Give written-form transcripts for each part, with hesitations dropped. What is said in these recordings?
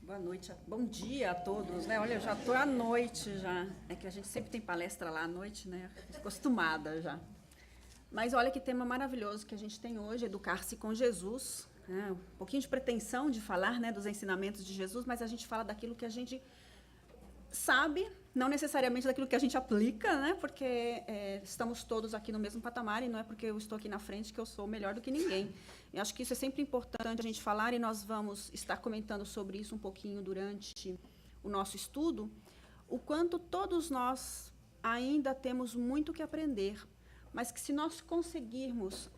Boa noite, bom dia a todos, né? Olha, eu já estou à noite já. É que a gente sempre tem palestra lá à noite, né? Acostumada já. Mas olha que tema maravilhoso que a gente tem hoje, educar-se com Jesus. Né? Um pouquinho de pretensão de falar, né, dos ensinamentos de Jesus, mas a gente fala daquilo que a gente sabe, não necessariamente daquilo que a gente aplica, né? Porque estamos todos aqui no mesmo patamar e não é porque eu estou aqui na frente que eu sou melhor do que ninguém. Eu acho que isso é sempre importante a gente falar e nós vamos estar comentando sobre isso um pouquinho durante o nosso estudo, o quanto todos nós ainda temos muito que aprender, mas que se nós conseguirmos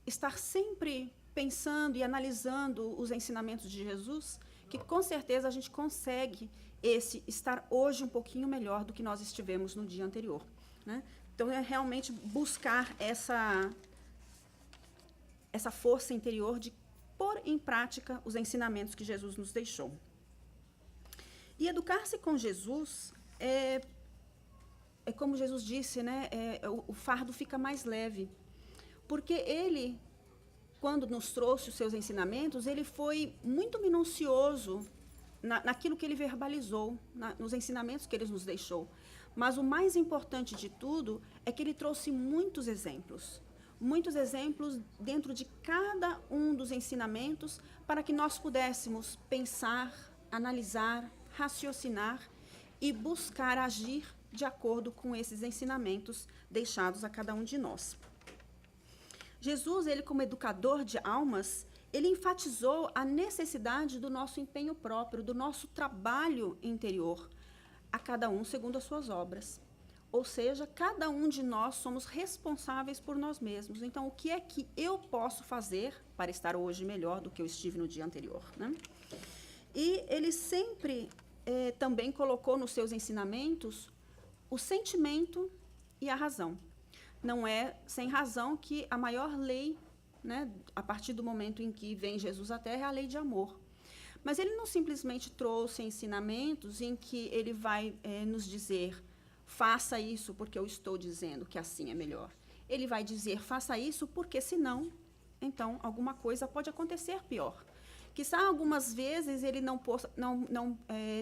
estar sempre pensando e analisando os ensinamentos de Jesus, que com certeza a gente consegue estar hoje um pouquinho melhor do que nós estivemos no dia anterior. Né? Então, é realmente buscar essa força interior de pôr em prática os ensinamentos que Jesus nos deixou. E educar-se com Jesus é como Jesus disse, né? O fardo fica mais leve, porque ele, quando nos trouxe os seus ensinamentos, ele foi muito minucioso naquilo que ele verbalizou, nos ensinamentos que ele nos deixou. Mas o mais importante de tudo é que ele trouxe muitos exemplos dentro de cada um dos ensinamentos, para que nós pudéssemos pensar, analisar, raciocinar e buscar agir de acordo com esses ensinamentos deixados a cada um de nós. Jesus, ele como educador de almas, ele enfatizou a necessidade do nosso empenho próprio, do nosso trabalho interior, a cada um segundo as suas obras. Ou seja, cada um de nós somos responsáveis por nós mesmos. Então, o que é que eu posso fazer para estar hoje melhor do que eu estive no dia anterior? Né? E ele sempre também colocou nos seus ensinamentos o sentimento e a razão. Não é sem razão que a maior lei, né, a partir do momento em que vem Jesus à Terra, é a lei de amor. Mas ele não simplesmente trouxe ensinamentos em que ele vai nos dizer, faça isso porque eu estou dizendo que assim é melhor. Ele vai dizer, faça isso porque senão, então, alguma coisa pode acontecer pior. Quizá algumas vezes ele não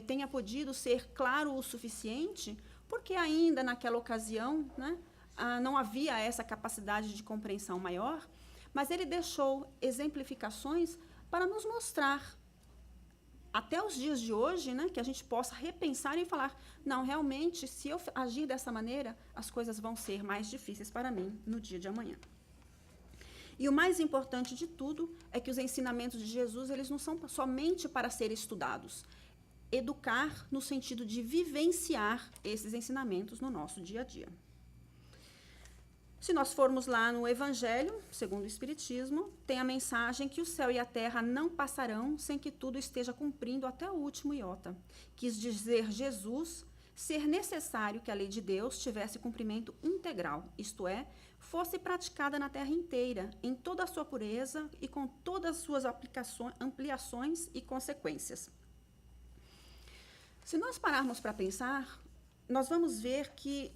tenha podido ser claro o suficiente, porque ainda naquela ocasião, né, não havia essa capacidade de compreensão maior, mas ele deixou exemplificações para nos mostrar, até os dias de hoje, né, que a gente possa repensar e falar, não, realmente, se eu agir dessa maneira, as coisas vão ser mais difíceis para mim no dia de amanhã. E o mais importante de tudo é que os ensinamentos de Jesus, eles não são somente para serem estudados. Educar no sentido de vivenciar esses ensinamentos no nosso dia a dia. Se nós formos lá no Evangelho, segundo o Espiritismo, tem a mensagem que o céu e a terra não passarão sem que tudo esteja cumprindo até o último iota. Quis dizer Jesus ser necessário que a lei de Deus tivesse cumprimento integral, isto é, fosse praticada na terra inteira, em toda a sua pureza e com todas as suas ampliações e consequências. Se nós pararmos para pensar, nós vamos ver que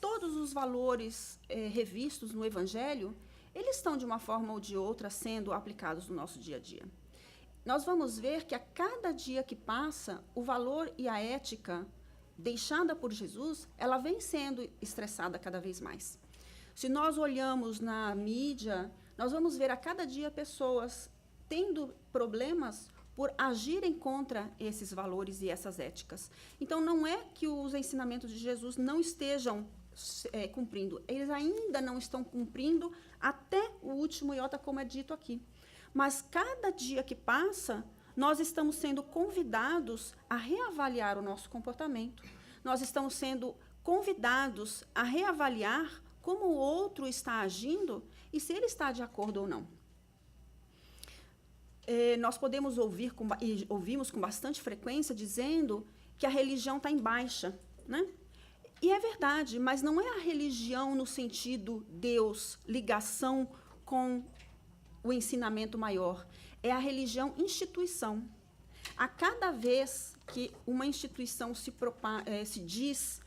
todos os valores revistos no Evangelho, eles estão de uma forma ou de outra sendo aplicados no nosso dia a dia. Nós vamos ver que a cada dia que passa, o valor e a ética deixada por Jesus, ela vem sendo estressada cada vez mais. Se nós olhamos na mídia, nós vamos ver a cada dia pessoas tendo problemas por agirem contra esses valores e essas éticas. Então, não é que os ensinamentos de Jesus não estejam cumprindo, eles ainda não estão cumprindo até o último iota, como é dito aqui. Mas cada dia que passa, nós estamos sendo convidados a reavaliar o nosso comportamento. Nós estamos sendo convidados a reavaliar como o outro está agindo e se ele está de acordo ou não. Nós podemos ouvir, e ouvimos com bastante frequência, dizendo que a religião está em baixa, né? E é verdade, mas não é a religião no sentido Deus, ligação com o ensinamento maior. É a religião instituição. A cada vez que uma instituição se diz,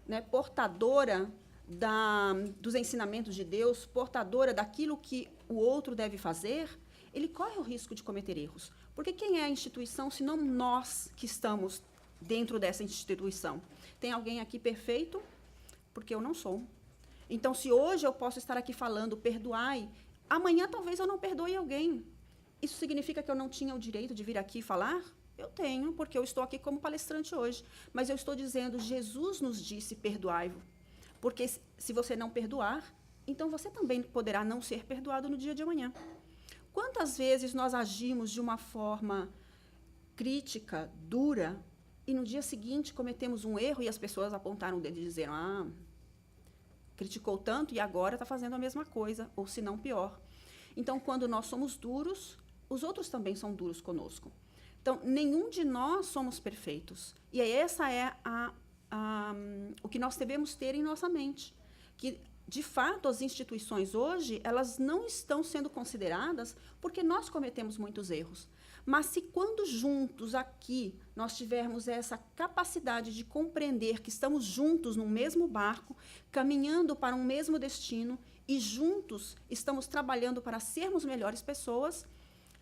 né, portadora dos ensinamentos de Deus, portadora daquilo que o outro deve fazer, ele corre o risco de cometer erros. Porque quem é a instituição, se não nós que estamos dentro dessa instituição? Tem alguém aqui perfeito? Porque eu não sou. Então, se hoje eu posso estar aqui falando, perdoai, amanhã talvez eu não perdoe alguém. Isso significa que eu não tinha o direito de vir aqui falar? Eu tenho, porque eu estou aqui como palestrante hoje. Mas eu estou dizendo, Jesus nos disse, perdoai-vos. Porque se você não perdoar, então você também poderá não ser perdoado no dia de amanhã. Quantas vezes nós agimos de uma forma crítica, dura, e no dia seguinte cometemos um erro e as pessoas apontaram o dedo e disseram, criticou tanto e agora está fazendo a mesma coisa, ou se não pior. Então, quando nós somos duros, os outros também são duros conosco. Então, nenhum de nós somos perfeitos. E essa é o que nós devemos ter em nossa mente. Que, de fato, as instituições hoje, elas não estão sendo consideradas porque nós cometemos muitos erros. Mas se quando juntos aqui nós tivermos essa capacidade de compreender que estamos juntos no mesmo barco, caminhando para um mesmo destino e juntos estamos trabalhando para sermos melhores pessoas,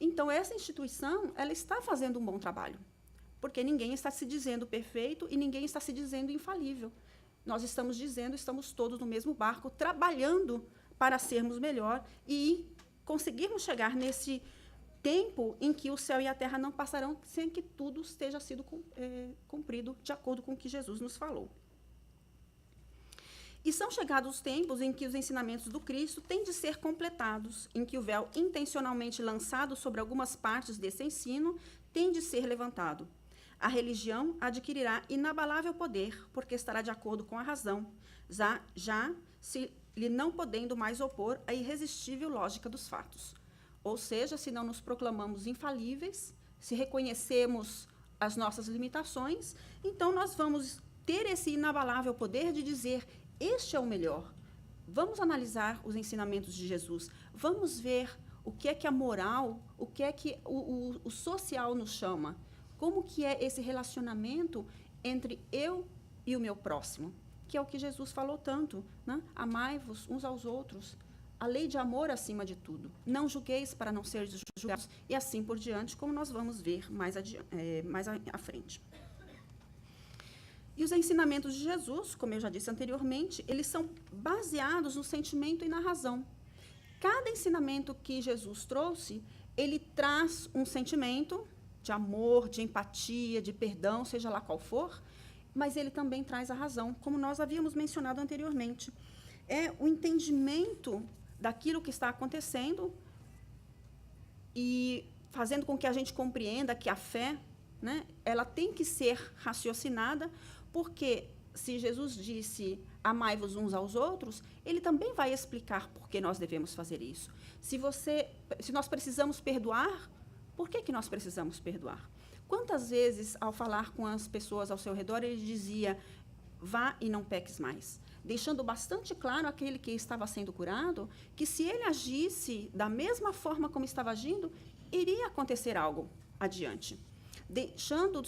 então essa instituição ela está fazendo um bom trabalho. Porque ninguém está se dizendo perfeito e ninguém está se dizendo infalível. Nós estamos dizendo, estamos todos no mesmo barco, trabalhando para sermos melhor e conseguirmos chegar nesse tempo em que o céu e a terra não passarão sem que tudo esteja sido cumprido de acordo com o que Jesus nos falou. E são chegados os tempos em que os ensinamentos do Cristo têm de ser completados, em que o véu intencionalmente lançado sobre algumas partes desse ensino tem de ser levantado. A religião adquirirá inabalável poder, porque estará de acordo com a razão, já se lhe não podendo mais opor à irresistível lógica dos fatos. Ou seja, se não nos proclamamos infalíveis, se reconhecemos as nossas limitações, então nós vamos ter esse inabalável poder de dizer, este é o melhor. Vamos analisar os ensinamentos de Jesus, vamos ver o que é que a moral, o que é que o social nos chama, como que é esse relacionamento entre eu e o meu próximo, que é o que Jesus falou tanto, né? Amai-vos uns aos outros, a lei de amor acima de tudo. Não julgueis para não seres julgados. E assim por diante, como nós vamos ver mais à frente. E os ensinamentos de Jesus, como eu já disse anteriormente, eles são baseados no sentimento e na razão. Cada ensinamento que Jesus trouxe, ele traz um sentimento de amor, de empatia, de perdão, seja lá qual for, mas ele também traz a razão, como nós havíamos mencionado anteriormente. É o entendimento daquilo que está acontecendo e fazendo com que a gente compreenda que a fé, né, ela tem que ser raciocinada, porque se Jesus disse amai-vos uns aos outros, ele também vai explicar por que nós devemos fazer isso. Se nós precisamos perdoar, por que nós precisamos perdoar? Quantas vezes, ao falar com as pessoas ao seu redor, ele dizia, vá e não peques mais, deixando bastante claro àquele que estava sendo curado, que se ele agisse da mesma forma como estava agindo, iria acontecer algo adiante. Deixando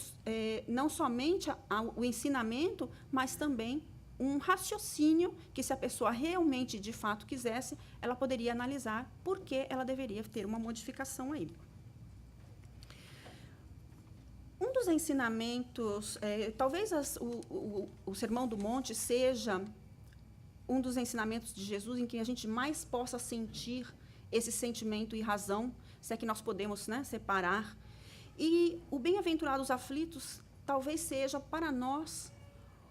não somente o ensinamento, mas também um raciocínio que, se a pessoa realmente, de fato, quisesse, ela poderia analisar por que ela deveria ter uma modificação aí. Um dos ensinamentos, talvez o Sermão do Monte seja um dos ensinamentos de Jesus em que a gente mais possa sentir esse sentimento e razão, se é que nós podemos, né, separar. E o bem-aventurados aflitos talvez seja para nós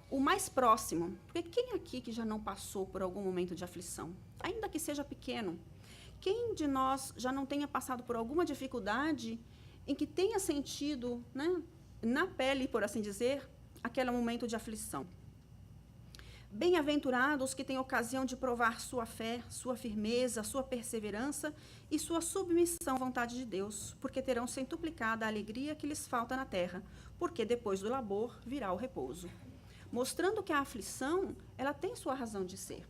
o mais próximo, porque quem aqui que já não passou por algum momento de aflição, ainda que seja pequeno, quem de nós já não tenha passado por alguma dificuldade em que tenha sentido, né, na pele, por assim dizer, aquele momento de aflição? Bem-aventurados que têm ocasião de provar sua fé, sua firmeza, sua perseverança e sua submissão à vontade de Deus, porque terão centuplicada a alegria que lhes falta na terra, porque depois do labor virá o repouso. Mostrando que a aflição, ela tem sua razão de ser.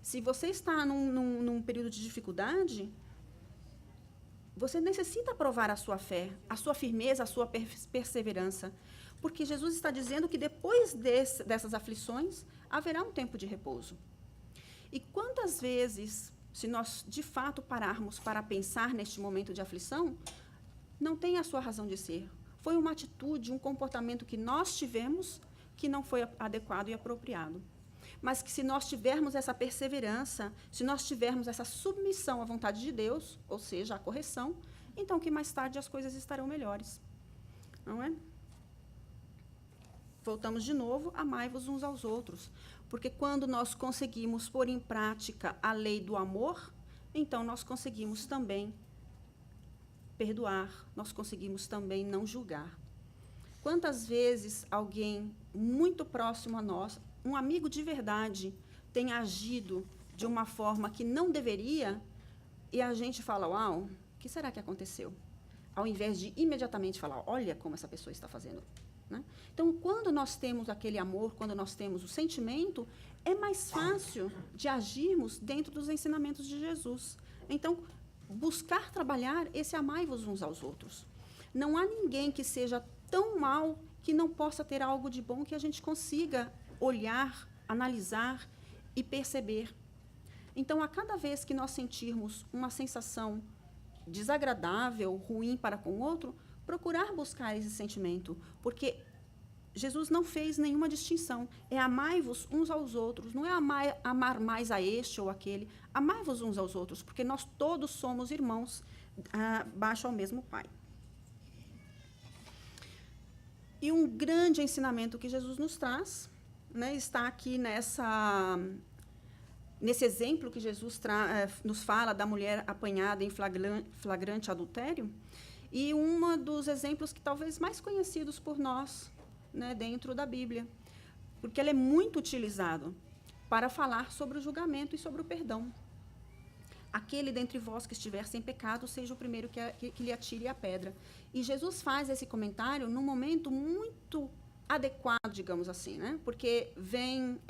Se você está num período de dificuldade, você necessita provar a sua fé, a sua firmeza, a sua perseverança, porque Jesus está dizendo que depois dessas aflições, haverá um tempo de repouso. E quantas vezes se nós de fato pararmos para pensar neste momento de aflição, não tem a sua razão de ser. Foi uma atitude, um comportamento que nós tivemos que não foi adequado e apropriado. Mas que se nós tivermos essa perseverança, se nós tivermos essa submissão à vontade de Deus, ou seja, a correção, então que mais tarde as coisas estarão melhores. Não é? Voltamos de novo, amai-vos uns aos outros. Porque quando nós conseguimos pôr em prática a lei do amor, então nós conseguimos também perdoar, nós conseguimos também não julgar. Quantas vezes alguém muito próximo a nós, um amigo de verdade, tem agido de uma forma que não deveria, e a gente fala, uau, o que será que aconteceu? Ao invés de imediatamente falar, olha como essa pessoa está fazendo. Né? Então, quando nós temos aquele amor, quando nós temos o sentimento, é mais fácil de agirmos dentro dos ensinamentos de Jesus. Então, buscar trabalhar esse amai-vos uns aos outros. Não há ninguém que seja tão mal que não possa ter algo de bom que a gente consiga olhar, analisar e perceber. Então, a cada vez que nós sentirmos uma sensação desagradável, ruim para com o outro, procurar buscar esse sentimento, porque Jesus não fez nenhuma distinção. É amai-vos uns aos outros, não é amar mais a este ou aquele. Amai-vos uns aos outros, porque nós todos somos irmãos, abaixo ao mesmo Pai. E um grande ensinamento que Jesus nos traz, né, está aqui nesse exemplo que Jesus nos fala da mulher apanhada em flagrante adultério, e um dos exemplos que talvez mais conhecidos por nós, né, dentro da Bíblia, porque ele é muito utilizado para falar sobre o julgamento e sobre o perdão. Aquele dentre vós que estiver sem pecado, seja o primeiro que lhe atire a pedra. E Jesus faz esse comentário num momento muito adequado, digamos assim, né? Porque vem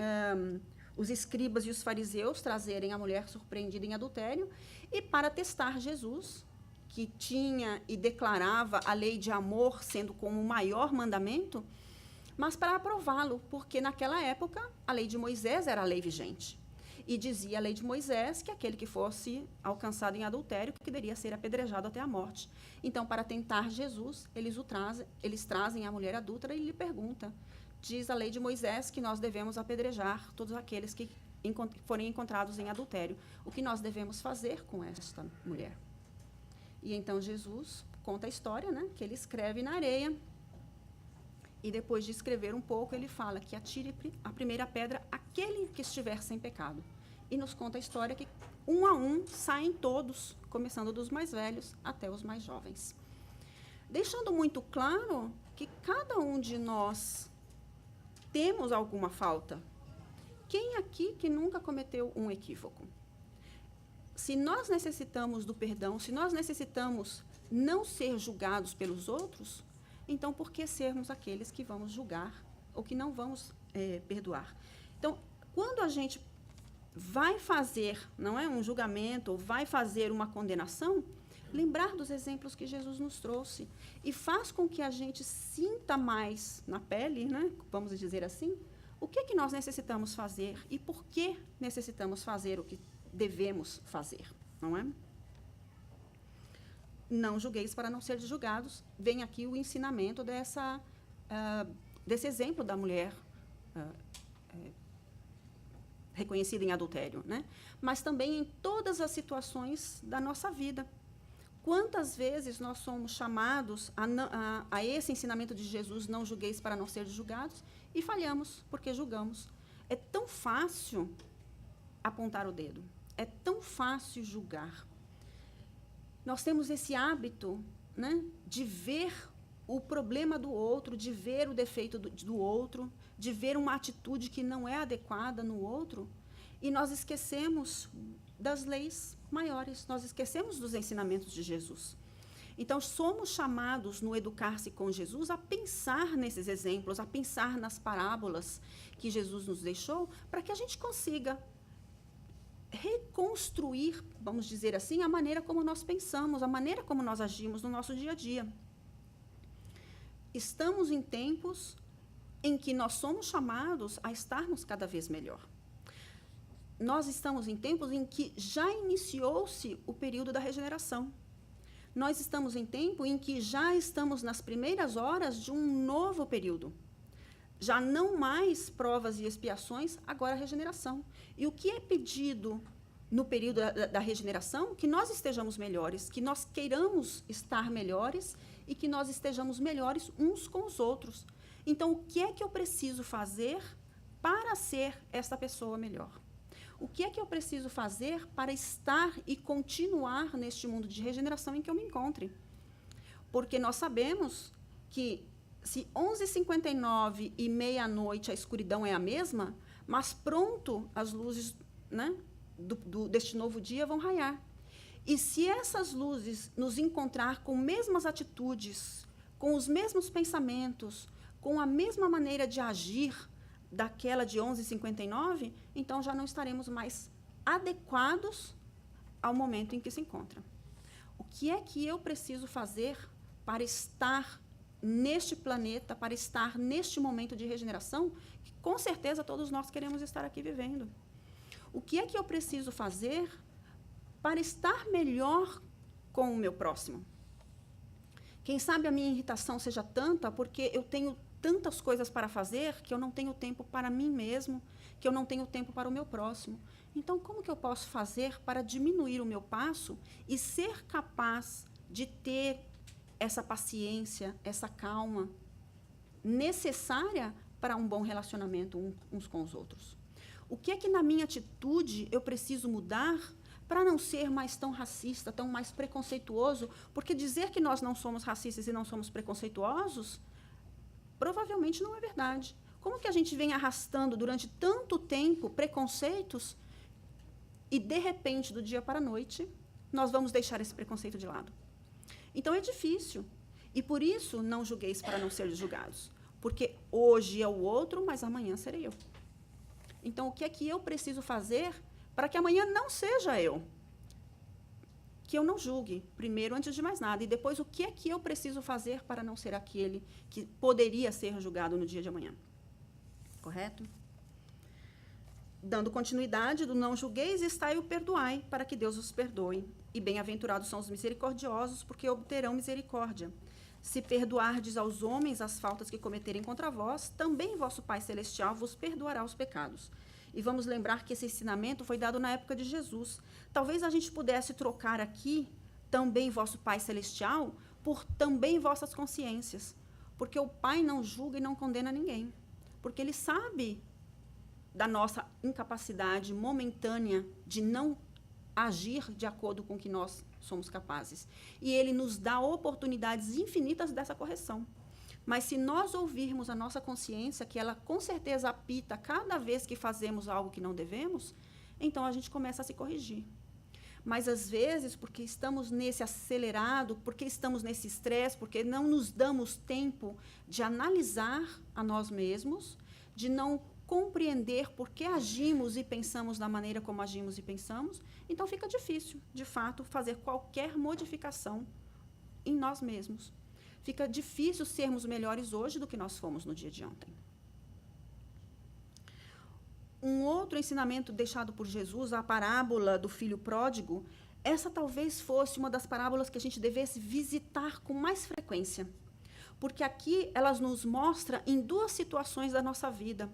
os escribas e os fariseus trazerem a mulher surpreendida em adultério, e para testar Jesus, que tinha e declarava a lei de amor sendo como o maior mandamento, mas para aprová-lo, porque naquela época a lei de Moisés era a lei vigente. E dizia a lei de Moisés que aquele que fosse alcançado em adultério que deveria ser apedrejado até a morte. Então, para tentar Jesus, eles trazem a mulher adúltera e lhe perguntam, diz a lei de Moisés que nós devemos apedrejar todos aqueles que forem encontrados em adultério. O que nós devemos fazer com esta mulher? E então Jesus conta a história, né, que ele escreve na areia, e depois de escrever um pouco, ele fala que atire a primeira pedra aquele que estiver sem pecado. E nos conta a história que, um a um, saem todos, começando dos mais velhos até os mais jovens. Deixando muito claro que cada um de nós temos alguma falta. Quem aqui que nunca cometeu um equívoco? Se nós necessitamos do perdão, se nós necessitamos não ser julgados pelos outros, então por que sermos aqueles que vamos julgar ou que não vamos perdoar? Então, quando a gente vai fazer, não é, um julgamento ou vai fazer uma condenação, lembrar dos exemplos que Jesus nos trouxe e faz com que a gente sinta mais na pele, né, vamos dizer assim, o que nós necessitamos fazer e por que necessitamos fazer o que devemos fazer, não é? Não julgueis para não seres julgados. Vem aqui o ensinamento desse exemplo da mulher reconhecida em adultério, né? Mas também em todas as situações da nossa vida. Quantas vezes nós somos chamados a esse ensinamento de Jesus, não julgueis para não seres julgados, e falhamos porque julgamos. É tão fácil apontar o dedo, é tão fácil julgar. Nós temos esse hábito, né, de ver o problema do outro, de ver o defeito do outro, de ver uma atitude que não é adequada no outro, e nós esquecemos das leis maiores, nós esquecemos dos ensinamentos de Jesus. Então, somos chamados no Educar-se com Jesus a pensar nesses exemplos, a pensar nas parábolas que Jesus nos deixou, para que a gente consiga reconstruir, vamos dizer assim, a maneira como nós pensamos, a maneira como nós agimos no nosso dia a dia. Estamos em tempos em que nós somos chamados a estarmos cada vez melhor. nós estamos em tempos em que já iniciou-se o período da regeneração. Nós estamos em tempo em que já estamos nas primeiras horas de um novo período. Já não mais provas e expiações, agora regeneração. E o que é pedido no período da regeneração? Que nós estejamos melhores, que nós queiramos estar melhores e que nós estejamos melhores uns com os outros. Então, o que é que eu preciso fazer para ser esta pessoa melhor? O que é que eu preciso fazer para estar e continuar neste mundo de regeneração em que eu me encontre? Porque nós sabemos que se 11h59 e meia-noite a escuridão é a mesma, mas pronto, as luzes, né, deste novo dia vão raiar. E se essas luzes nos encontrar com mesmas atitudes, com os mesmos pensamentos, com a mesma maneira de agir daquela de 11h59, então já não estaremos mais adequados ao momento em que se encontra. O que é que eu preciso fazer para estar neste planeta, para estar neste momento de regeneração, que com certeza todos nós queremos estar aqui vivendo? O que é que eu preciso fazer para estar melhor com o meu próximo? Quem sabe a minha irritação seja tanta porque eu tenho tantas coisas para fazer que eu não tenho tempo para mim mesmo, que eu não tenho tempo para o meu próximo. Então, como que eu posso fazer para diminuir o meu passo e ser capaz de ter essa paciência, essa calma necessária para um bom relacionamento uns com os outros? O que é que na minha atitude eu preciso mudar para não ser mais tão racista, tão mais preconceituoso? Porque dizer que nós não somos racistas e não somos preconceituosos provavelmente não é verdade. Como que a gente vem arrastando durante tanto tempo preconceitos e, de repente, do dia para a noite, nós vamos deixar esse preconceito de lado? Então, é difícil. E, por isso, não julgueis para não ser julgados. Porque hoje é o outro, mas amanhã serei eu. Então, o que é que eu preciso fazer para que amanhã não seja eu? Que eu não julgue, primeiro, antes de mais nada. E depois, o que é que eu preciso fazer para não ser aquele que poderia ser julgado no dia de amanhã? Correto? Dando continuidade do não julgueis, estai o perdoai, para que Deus os perdoe. E bem-aventurados são os misericordiosos, porque obterão misericórdia. Se perdoardes aos homens as faltas que cometerem contra vós, também vosso Pai Celestial vos perdoará os pecados. E vamos lembrar que esse ensinamento foi dado na época de Jesus. Talvez a gente pudesse trocar aqui, também vosso Pai Celestial, por também vossas consciências. Porque o Pai não julga e não condena ninguém. Porque Ele sabe da nossa incapacidade momentânea de não agir de acordo com o que nós somos capazes. E Ele nos dá oportunidades infinitas dessa correção. Mas se nós ouvirmos a nossa consciência, que ela com certeza apita cada vez que fazemos algo que não devemos, então a gente começa a se corrigir. Mas, às vezes, porque estamos nesse acelerado, porque estamos nesse estresse, porque não nos damos tempo de analisar a nós mesmos, de não compreender por que agimos e pensamos da maneira como agimos e pensamos, então fica difícil, de fato, fazer qualquer modificação em nós mesmos. Fica difícil sermos melhores hoje do que nós fomos no dia de ontem. Um outro ensinamento deixado por Jesus, a parábola do filho pródigo, essa talvez fosse uma das parábolas que a gente devesse visitar com mais frequência. Porque aqui elas nos mostram em duas situações da nossa vida.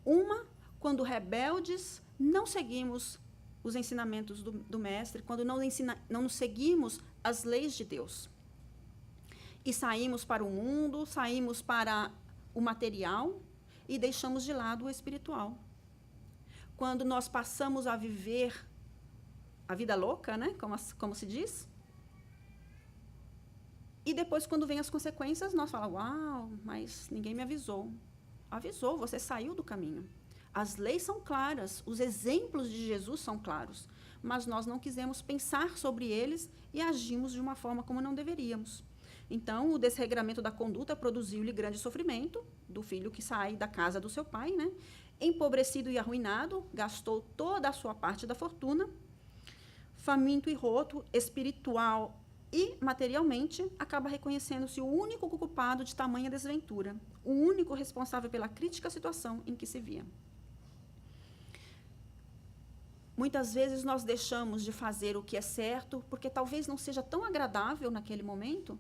Uma, quando rebeldes, não seguimos os ensinamentos do mestre, quando não seguimos as leis de Deus. E saímos para o mundo, saímos para o material e deixamos de lado o espiritual. Quando nós passamos a viver a vida louca, né, como se diz, e depois, quando vem as consequências, nós falamos, uau, mas ninguém me avisou. Avisou, você saiu do caminho. As leis são claras, os exemplos de Jesus são claros, mas nós não quisemos pensar sobre eles e agimos de uma forma como não deveríamos. Então, o desregramento da conduta produziu-lhe grande sofrimento, do filho que sai da casa do seu pai, né? Empobrecido e arruinado, gastou toda a sua parte da fortuna, faminto e roto, espiritual e materialmente, acaba reconhecendo-se o único culpado de tamanha desventura, o único responsável pela crítica situação em que se via. Muitas vezes nós deixamos de fazer o que é certo, porque talvez não seja tão agradável naquele momento,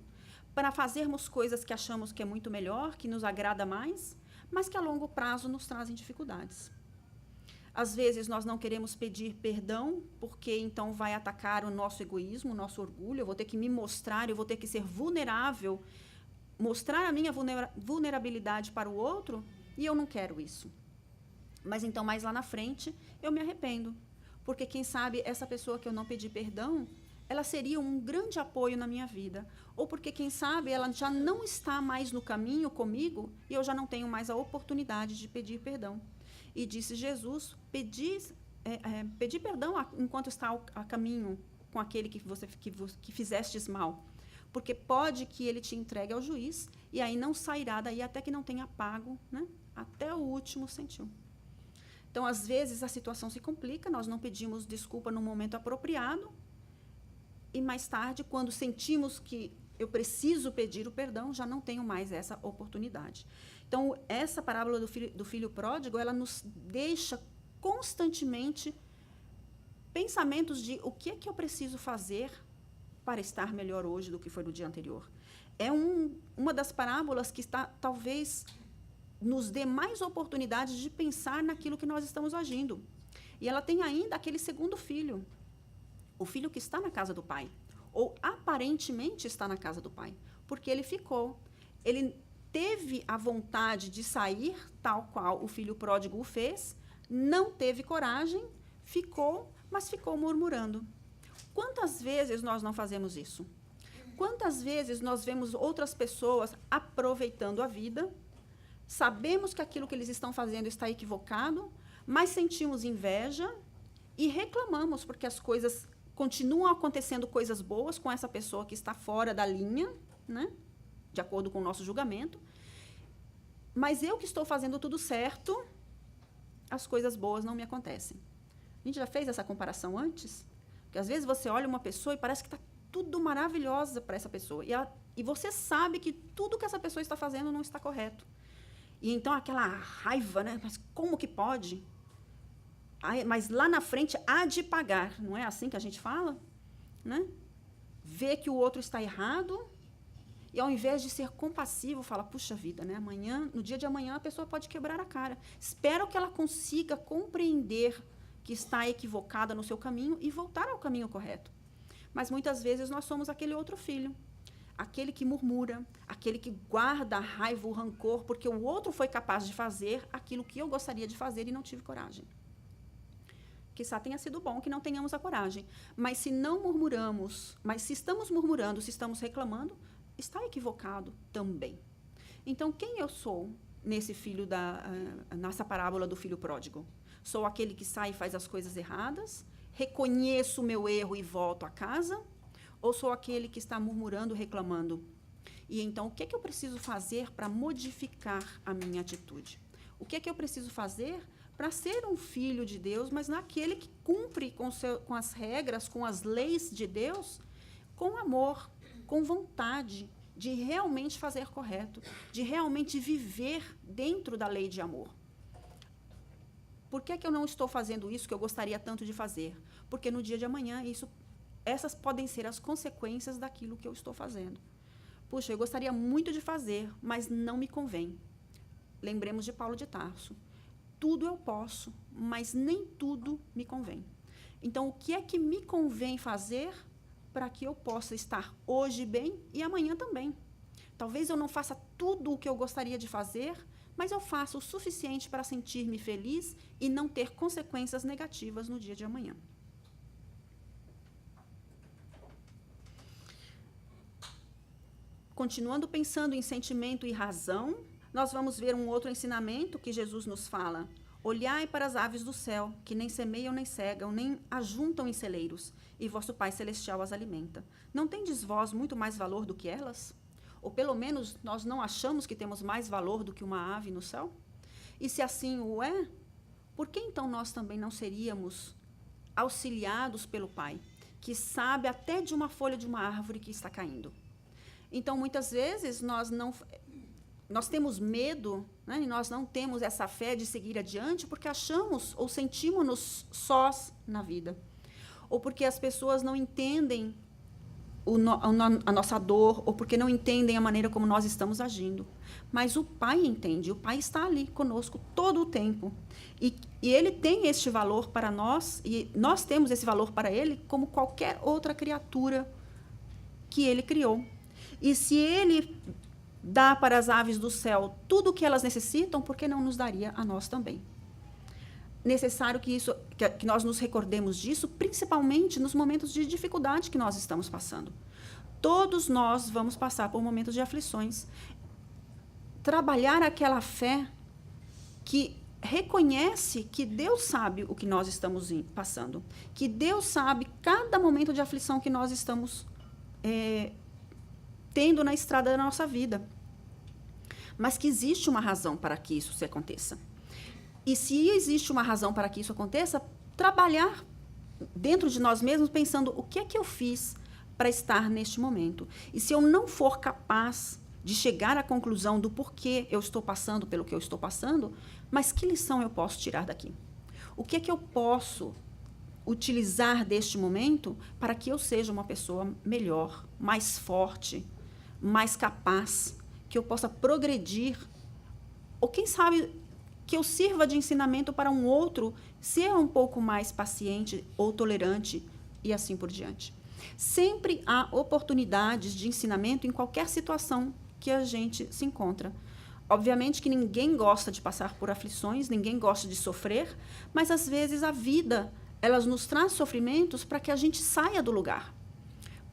para fazermos coisas que achamos que é muito melhor, que nos agrada mais, mas que a longo prazo nos trazem dificuldades. Às vezes nós não queremos pedir perdão, porque então vai atacar o nosso egoísmo, o nosso orgulho, eu vou ter que me mostrar, eu vou ter que ser vulnerável, mostrar a minha vulnerabilidade para o outro, e eu não quero isso. Mas então, mais lá na frente, eu me arrependo. Porque, quem sabe, essa pessoa que eu não pedi perdão, ela seria um grande apoio na minha vida. Ou porque, quem sabe, ela já não está mais no caminho comigo e eu já não tenho mais a oportunidade de pedir perdão. E disse Jesus, pedir perdão enquanto está a caminho com aquele que fizestes mal. Porque pode que ele te entregue ao juiz e aí não sairá daí até que não tenha pago, né? Até o último centimo. Então, às vezes, a situação se complica, nós não pedimos desculpa no momento apropriado, e mais tarde, quando sentimos que eu preciso pedir o perdão, já não tenho mais essa oportunidade. Então, essa parábola do filho pródigo, ela nos deixa constantemente pensamentos de o que é que eu preciso fazer para estar melhor hoje do que foi no dia anterior. É uma das parábolas que está, talvez, nos dê mais oportunidades de pensar naquilo que nós estamos agindo. E ela tem ainda aquele segundo filho, o filho que está na casa do pai, ou aparentemente está na casa do pai, porque ele teve a vontade de sair, tal qual o filho pródigo o fez, não teve coragem, mas ficou murmurando. Quantas vezes nós não fazemos isso? Quantas vezes nós vemos outras pessoas aproveitando a vida, sabemos que aquilo que eles estão fazendo está equivocado, mas sentimos inveja e reclamamos porque as coisas continuam acontecendo, coisas boas com essa pessoa que está fora da linha, né? De acordo com o nosso julgamento. Mas eu que estou fazendo tudo certo, as coisas boas não me acontecem. A gente já fez essa comparação antes? Porque às vezes você olha uma pessoa e parece que está tudo maravilhosa para essa pessoa. E você sabe que tudo que essa pessoa está fazendo não está correto. E então aquela raiva, né? Mas como que pode? Mas lá na frente há de pagar. Não é assim que a gente fala? Né? Vê que o outro está errado e ao invés de ser compassivo, fala, puxa vida, né? Amanhã, no dia de amanhã a pessoa pode quebrar a cara. Espero que ela consiga compreender que está equivocada no seu caminho e voltar ao caminho correto. Mas muitas vezes nós somos aquele outro filho. Aquele que murmura, aquele que guarda a raiva, o rancor, porque o outro foi capaz de fazer aquilo que eu gostaria de fazer e não tive coragem. Quizá tenha sido bom que não tenhamos a coragem. Mas se não murmuramos, mas se estamos murmurando, se estamos reclamando, está equivocado também. Então, quem eu sou nessa parábola do filho pródigo? Sou aquele que sai e faz as coisas erradas, reconheço o meu erro e volto a casa? Ou sou aquele que está murmurando, reclamando? E então, o que é que eu preciso fazer para modificar a minha atitude? O que é que eu preciso fazer para ser um filho de Deus, mas naquele que cumpre com as regras, com as leis de Deus, com amor, com vontade de realmente fazer correto, de realmente viver dentro da lei de amor? Por que é que eu não estou fazendo isso que eu gostaria tanto de fazer? Porque no dia de amanhã essas podem ser as consequências daquilo que eu estou fazendo. Puxa, eu gostaria muito de fazer, mas não me convém. Lembremos de Paulo de Tarso. Tudo eu posso, mas nem tudo me convém. Então, o que é que me convém fazer para que eu possa estar hoje bem e amanhã também? Talvez eu não faça tudo o que eu gostaria de fazer, mas eu faço o suficiente para sentir-me feliz e não ter consequências negativas no dia de amanhã. Continuando pensando em sentimento e razão, nós vamos ver um outro ensinamento que Jesus nos fala. Olhai para as aves do céu, que nem semeiam, nem cegam, nem ajuntam em celeiros, e vosso Pai Celestial as alimenta. Não tendes vós muito mais valor do que elas? Ou pelo menos nós não achamos que temos mais valor do que uma ave no céu? E se assim o é, por que então nós também não seríamos auxiliados pelo Pai, que sabe até de uma folha de uma árvore que está caindo? Então, muitas vezes, nós não... nós temos medo, né, e nós não temos essa fé de seguir adiante porque achamos ou sentimos-nos sós na vida. Ou porque as pessoas não entendem a nossa dor, ou porque não entendem a maneira como nós estamos agindo. Mas o Pai entende, o Pai está ali conosco todo o tempo. E Ele tem este valor para nós, e nós temos esse valor para Ele como qualquer outra criatura que Ele criou. E se Ele dá para as aves do céu tudo o que elas necessitam, por que não nos daria a nós também? Necessário que nós nos recordemos disso, principalmente nos momentos de dificuldade que nós estamos passando. Todos nós vamos passar por momentos de aflições. Trabalhar aquela fé que reconhece que Deus sabe o que nós estamos passando, que Deus sabe cada momento de aflição que nós estamos tendo na estrada da nossa vida. Mas que existe uma razão para que isso se aconteça. E se existe uma razão para que isso aconteça, trabalhar dentro de nós mesmos, pensando o que é que eu fiz para estar neste momento. E se eu não for capaz de chegar à conclusão do porquê eu estou passando pelo que eu estou passando, mas que lição eu posso tirar daqui? O que é que eu posso utilizar deste momento para que eu seja uma pessoa melhor, mais forte, mais capaz, que eu possa progredir, ou quem sabe que eu sirva de ensinamento para um outro ser um pouco mais paciente ou tolerante e assim por diante. Sempre há oportunidades de ensinamento em qualquer situação que a gente se encontra. Obviamente que ninguém gosta de passar por aflições, ninguém gosta de sofrer, mas às vezes a vida, ela nos traz sofrimentos para que a gente saia do lugar.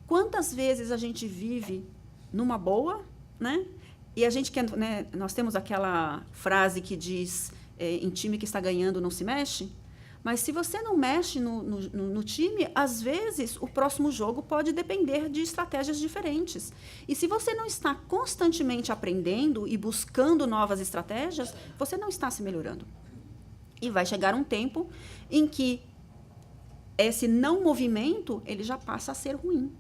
Quantas vezes a gente vive numa boa, né? E a gente quer, né, nós temos aquela frase que diz, em time que está ganhando não se mexe, mas se você não mexe no time, às vezes o próximo jogo pode depender de estratégias diferentes. E se você não está constantemente aprendendo e buscando novas estratégias, você não está se melhorando. E vai chegar um tempo em que esse não movimento, ele já passa a ser ruim.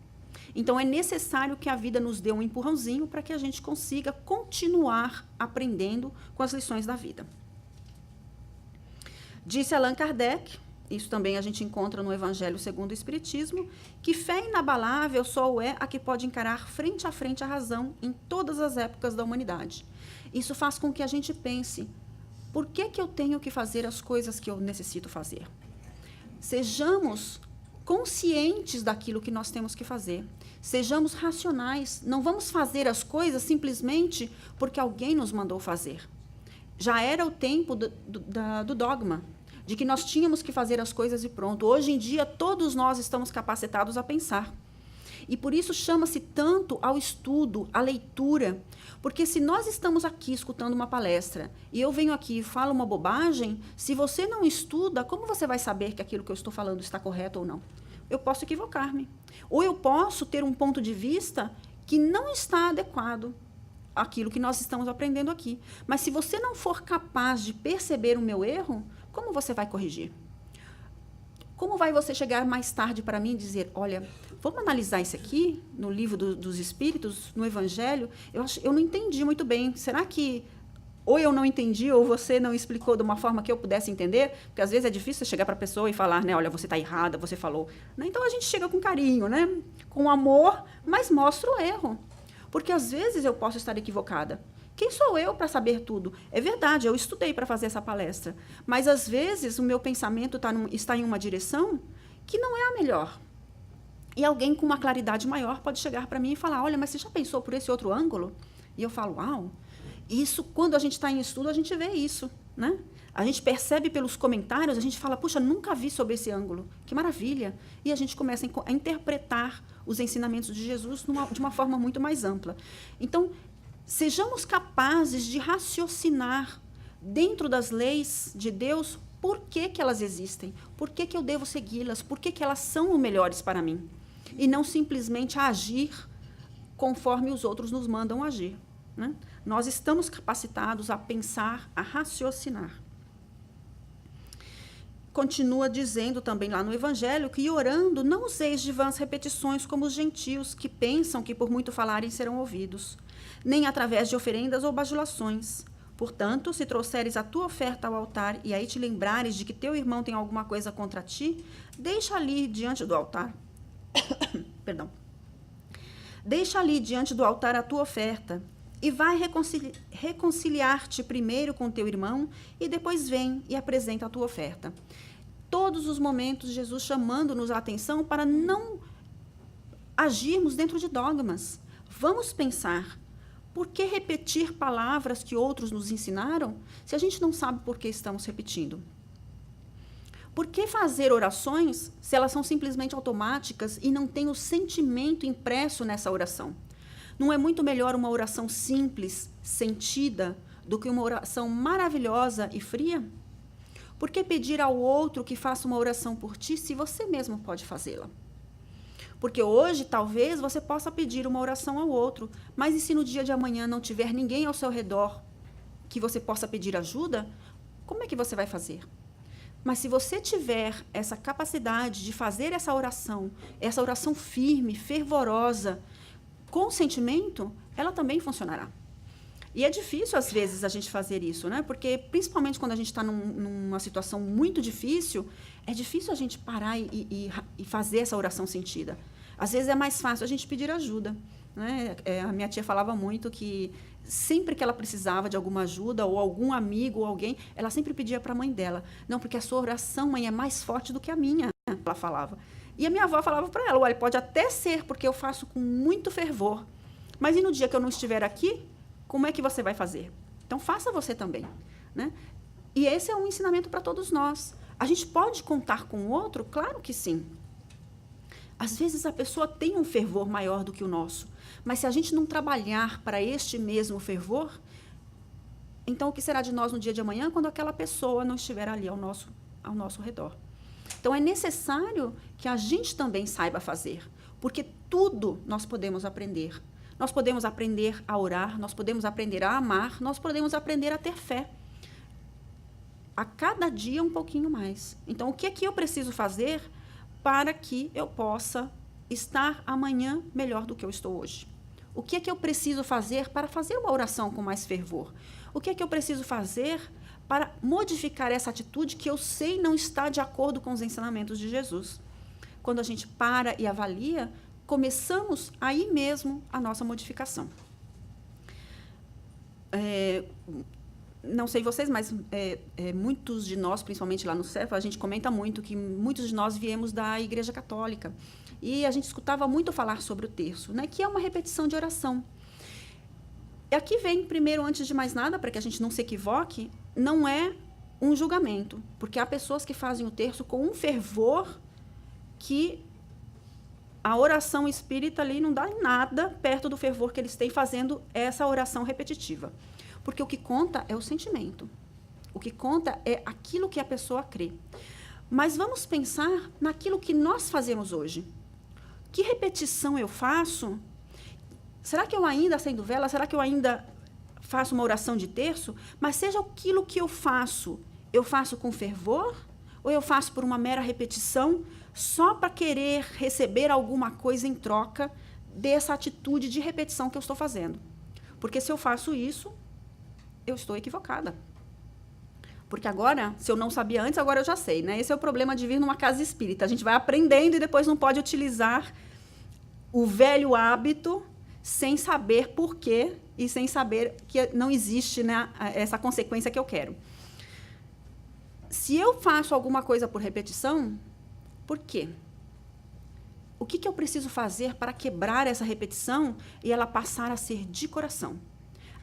Então, é necessário que a vida nos dê um empurrãozinho para que a gente consiga continuar aprendendo com as lições da vida. Disse Allan Kardec, isso também a gente encontra no Evangelho segundo o Espiritismo, que fé inabalável só é a que pode encarar frente a frente a razão em todas as épocas da humanidade. Isso faz com que a gente pense, por que eu tenho que fazer as coisas que eu necessito fazer? Sejamos conscientes daquilo que nós temos que fazer. Sejamos racionais. Não vamos fazer as coisas simplesmente porque alguém nos mandou fazer. Já era o tempo do dogma, de que nós tínhamos que fazer as coisas e pronto. Hoje em dia, todos nós estamos capacitados a pensar. E por isso chama-se tanto ao estudo, à leitura. Porque se nós estamos aqui escutando uma palestra e eu venho aqui e falo uma bobagem, se você não estuda, como você vai saber que aquilo que eu estou falando está correto ou não? Eu posso equivocar-me. Ou eu posso ter um ponto de vista que não está adequado àquilo que nós estamos aprendendo aqui. Mas se você não for capaz de perceber o meu erro, como você vai corrigir? Como vai você chegar mais tarde para mim e dizer, olha, vamos analisar isso aqui no livro dos Espíritos, no Evangelho? Eu não entendi muito bem. Será que ou eu não entendi ou você não explicou de uma forma que eu pudesse entender? Porque às vezes é difícil você chegar para a pessoa e falar, né, olha, você está errada, você falou. Né? Então a gente chega com carinho, né, com amor, mas mostra o erro. Porque às vezes eu posso estar equivocada. Quem sou eu para saber tudo? É verdade, eu estudei para fazer essa palestra, mas às vezes o meu pensamento está em uma direção que não é a melhor. E alguém com uma claridade maior pode chegar para mim e falar, olha, mas você já pensou por esse outro ângulo? E eu falo, uau, isso, quando a gente está em estudo, a gente vê isso, né? A gente percebe pelos comentários, a gente fala, puxa, nunca vi sobre esse ângulo, que maravilha. E a gente começa a interpretar os ensinamentos de Jesus de uma forma muito mais ampla. Então, sejamos capazes de raciocinar dentro das leis de Deus por que elas existem, por que eu devo segui-las, por que elas são o melhores para mim. E não simplesmente agir conforme os outros nos mandam agir. Né? Nós estamos capacitados a pensar, a raciocinar. continua dizendo também lá no Evangelho que orando não useis de vãs repetições como os gentios que pensam que por muito falarem serão ouvidos, nem através de oferendas ou bajulações. Portanto, se trouxeres a tua oferta ao altar e aí te lembrares de que teu irmão tem alguma coisa contra ti, deixa ali diante do altar. Perdão. Deixa ali diante do altar a tua oferta e vai reconciliar-te primeiro com teu irmão e depois vem e apresenta a tua oferta. Todos os momentos, Jesus chamando-nos a atenção para não agirmos dentro de dogmas. Vamos pensar, por que repetir palavras que outros nos ensinaram se a gente não sabe por que estamos repetindo? Por que fazer orações se elas são simplesmente automáticas e não tem o sentimento impresso nessa oração? Não é muito melhor uma oração simples, sentida, do que uma oração maravilhosa e fria? Por que pedir ao outro que faça uma oração por ti se você mesmo pode fazê-la? Porque hoje, talvez, você possa pedir uma oração ao outro, mas e se no dia de amanhã não tiver ninguém ao seu redor que você possa pedir ajuda, como é que você vai fazer? Mas se você tiver essa capacidade de fazer essa oração firme, fervorosa, com sentimento, ela também funcionará. E é difícil, às vezes, a gente fazer isso, né? Porque, principalmente quando a gente está numa situação muito difícil, é difícil a gente parar e fazer essa oração sentida. Às vezes é mais fácil a gente pedir ajuda, né? A minha tia falava muito que sempre que ela precisava de alguma ajuda, ou algum amigo, ou alguém, ela sempre pedia para a mãe dela. Não, porque a sua oração, mãe, é mais forte do que a minha, ela falava. E a minha avó falava para ela, olha, pode até ser, porque eu faço com muito fervor, mas e no dia que eu não estiver aqui, como é que você vai fazer? Então, faça você também, né? E esse é um ensinamento para todos nós. A gente pode contar com o outro? Claro que sim. Às vezes, a pessoa tem um fervor maior do que o nosso, mas se a gente não trabalhar para este mesmo fervor, então o que será de nós no dia de amanhã quando aquela pessoa não estiver ali ao nosso redor? Então, é necessário que a gente também saiba fazer, porque tudo nós podemos aprender. Nós podemos aprender a orar, nós podemos aprender a amar, nós podemos aprender a ter fé. A cada dia um pouquinho mais. Então, o que é que eu preciso fazer para que eu possa estar amanhã melhor do que eu estou hoje? O que é que eu preciso fazer para fazer uma oração com mais fervor? O que é que eu preciso fazer para modificar essa atitude que eu sei não está de acordo com os ensinamentos de Jesus? Quando a gente para e avalia, começamos aí mesmo a nossa modificação. Não sei vocês, mas muitos de nós, principalmente lá no CEFA, a gente comenta muito que muitos de nós viemos da Igreja Católica. E a gente escutava muito falar sobre o terço, né, que é uma repetição de oração. E aqui vem, primeiro, antes de mais nada, para que a gente não se equivoque, não é um julgamento, porque há pessoas que fazem o terço com um fervor que a oração espírita ali não dá nada perto do fervor que eles têm fazendo essa oração repetitiva. Porque o que conta é o sentimento. O que conta é aquilo que a pessoa crê. Mas vamos pensar naquilo que nós fazemos hoje. Que repetição eu faço? Será que eu ainda acendo vela? Será que eu ainda faço uma oração de terço? Mas seja aquilo que eu faço com fervor? Ou eu faço por uma mera repetição, só para querer receber alguma coisa em troca dessa atitude de repetição que eu estou fazendo? Porque se eu faço isso, eu estou equivocada. Porque agora, se eu não sabia antes, agora eu já sei, né? Esse é o problema de vir numa casa espírita. A gente vai aprendendo e depois não pode utilizar o velho hábito sem saber por quê e sem saber que não existe, né, essa consequência que eu quero. Se eu faço alguma coisa por repetição, por quê? O que eu preciso fazer para quebrar essa repetição e ela passar a ser de coração?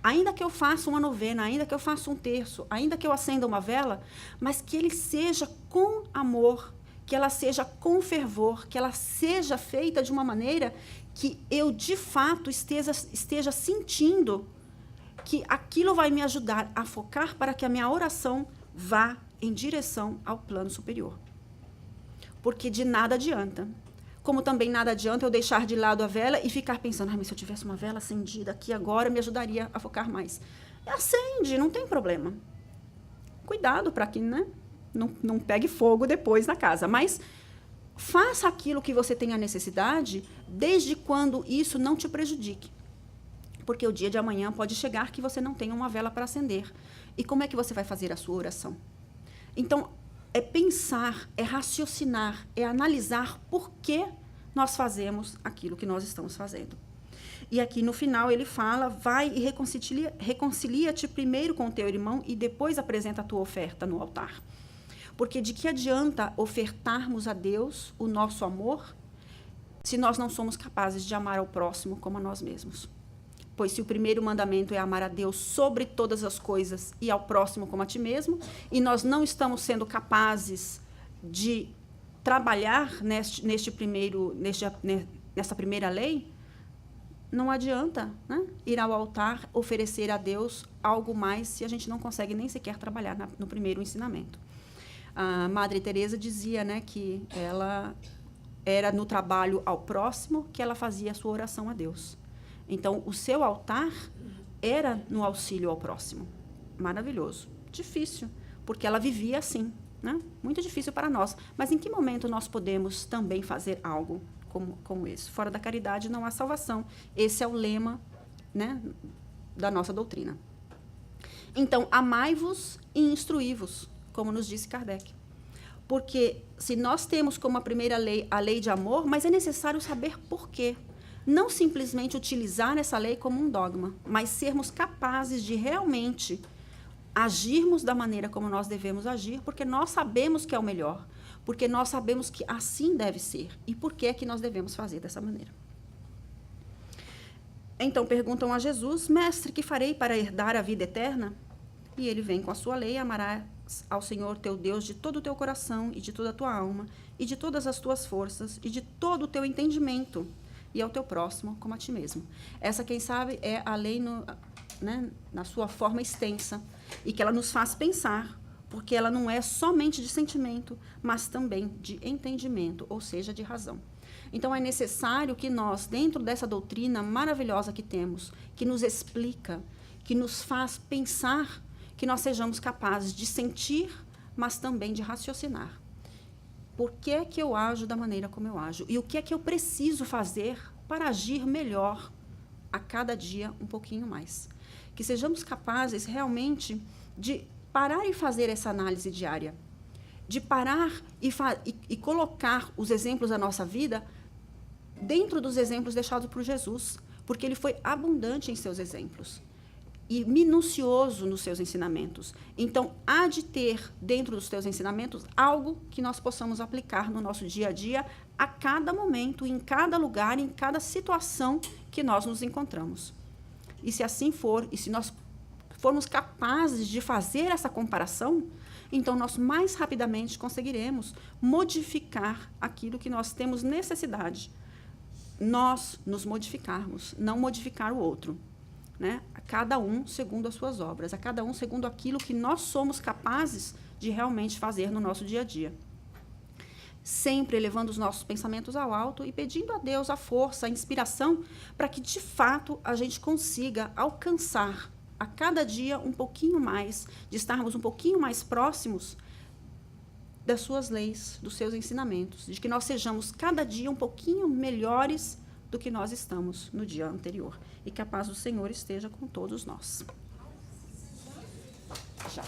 Ainda que eu faça uma novena, ainda que eu faça um terço, ainda que eu acenda uma vela, mas que ele seja com amor, que ela seja com fervor, que ela seja feita de uma maneira que eu, de fato, esteja sentindo que aquilo vai me ajudar a focar para que a minha oração vá em direção ao plano superior. Porque de nada adianta. Como também nada adianta eu deixar de lado a vela e ficar pensando, mas se eu tivesse uma vela acendida aqui agora, me ajudaria a focar mais. Acende, não tem problema. Cuidado para que, né, não pegue fogo depois na casa. Mas faça aquilo que você tem a necessidade, desde quando isso não te prejudique. Porque o dia de amanhã pode chegar que você não tenha uma vela para acender. E como é que você vai fazer a sua oração? Então, é pensar, é raciocinar, é analisar por que nós fazemos aquilo que nós estamos fazendo. E aqui no final ele fala, vai e reconcilia-te primeiro com o teu irmão e depois apresenta a tua oferta no altar. Porque de que adianta ofertarmos a Deus o nosso amor se nós não somos capazes de amar ao próximo como a nós mesmos? Pois se o primeiro mandamento é amar a Deus sobre todas as coisas e ao próximo como a ti mesmo, e nós não estamos sendo capazes de trabalhar nessa primeira lei, não adianta, né, ir ao altar, oferecer a Deus algo mais se a gente não consegue nem sequer trabalhar no primeiro ensinamento. A Madre Teresa dizia, né, que ela era no trabalho ao próximo que ela fazia a sua oração a Deus. Então, o seu altar era no auxílio ao próximo. Maravilhoso. Difícil, porque ela vivia assim, né? Muito difícil para nós. Mas em que momento nós podemos também fazer algo como esse? Fora da caridade não há salvação. Esse é o lema, né, da nossa doutrina. Então, amai-vos e instruí-vos, como nos disse Kardec. Porque se nós temos como a primeira lei a lei de amor, mas é necessário saber por quê. Não simplesmente utilizar essa lei como um dogma, mas sermos capazes de realmente agirmos da maneira como nós devemos agir, porque nós sabemos que é o melhor, porque nós sabemos que assim deve ser, e por que é que nós devemos fazer dessa maneira. Então perguntam a Jesus, mestre, que farei para herdar a vida eterna? E ele vem com a sua lei, amarás ao Senhor teu Deus de todo o teu coração, e de toda a tua alma, e de todas as tuas forças, e de todo o teu entendimento, e ao teu próximo como a ti mesmo. Essa, quem sabe, é a lei na sua forma extensa, e que ela nos faz pensar, porque ela não é somente de sentimento, mas também de entendimento, ou seja, de razão. Então, é necessário que nós, dentro dessa doutrina maravilhosa que temos, que nos explica, que nos faz pensar, que nós sejamos capazes de sentir, mas também de raciocinar. Por que é que eu ajo da maneira como eu ajo? E o que é que eu preciso fazer para agir melhor a cada dia um pouquinho mais? Que sejamos capazes realmente de parar e fazer essa análise diária, de parar e colocar os exemplos da nossa vida dentro dos exemplos deixados por Jesus, porque ele foi abundante em seus exemplos e minucioso nos seus ensinamentos. Então, há de ter dentro dos seus ensinamentos algo que nós possamos aplicar no nosso dia a dia, a cada momento, em cada lugar, em cada situação que nós nos encontramos. E se assim for, e se nós formos capazes de fazer essa comparação, então nós mais rapidamente conseguiremos modificar aquilo que nós temos necessidade. Nós nos modificarmos, não modificar o outro. Né? A cada um segundo as suas obras, a cada um segundo aquilo que nós somos capazes de realmente fazer no nosso dia a dia. Sempre elevando os nossos pensamentos ao alto e pedindo a Deus a força, a inspiração, para que, de fato, a gente consiga alcançar a cada dia um pouquinho mais, de estarmos um pouquinho mais próximos das suas leis, dos seus ensinamentos, de que nós sejamos cada dia um pouquinho melhores do que nós estamos no dia anterior. E que a paz do Senhor esteja com todos nós. Já.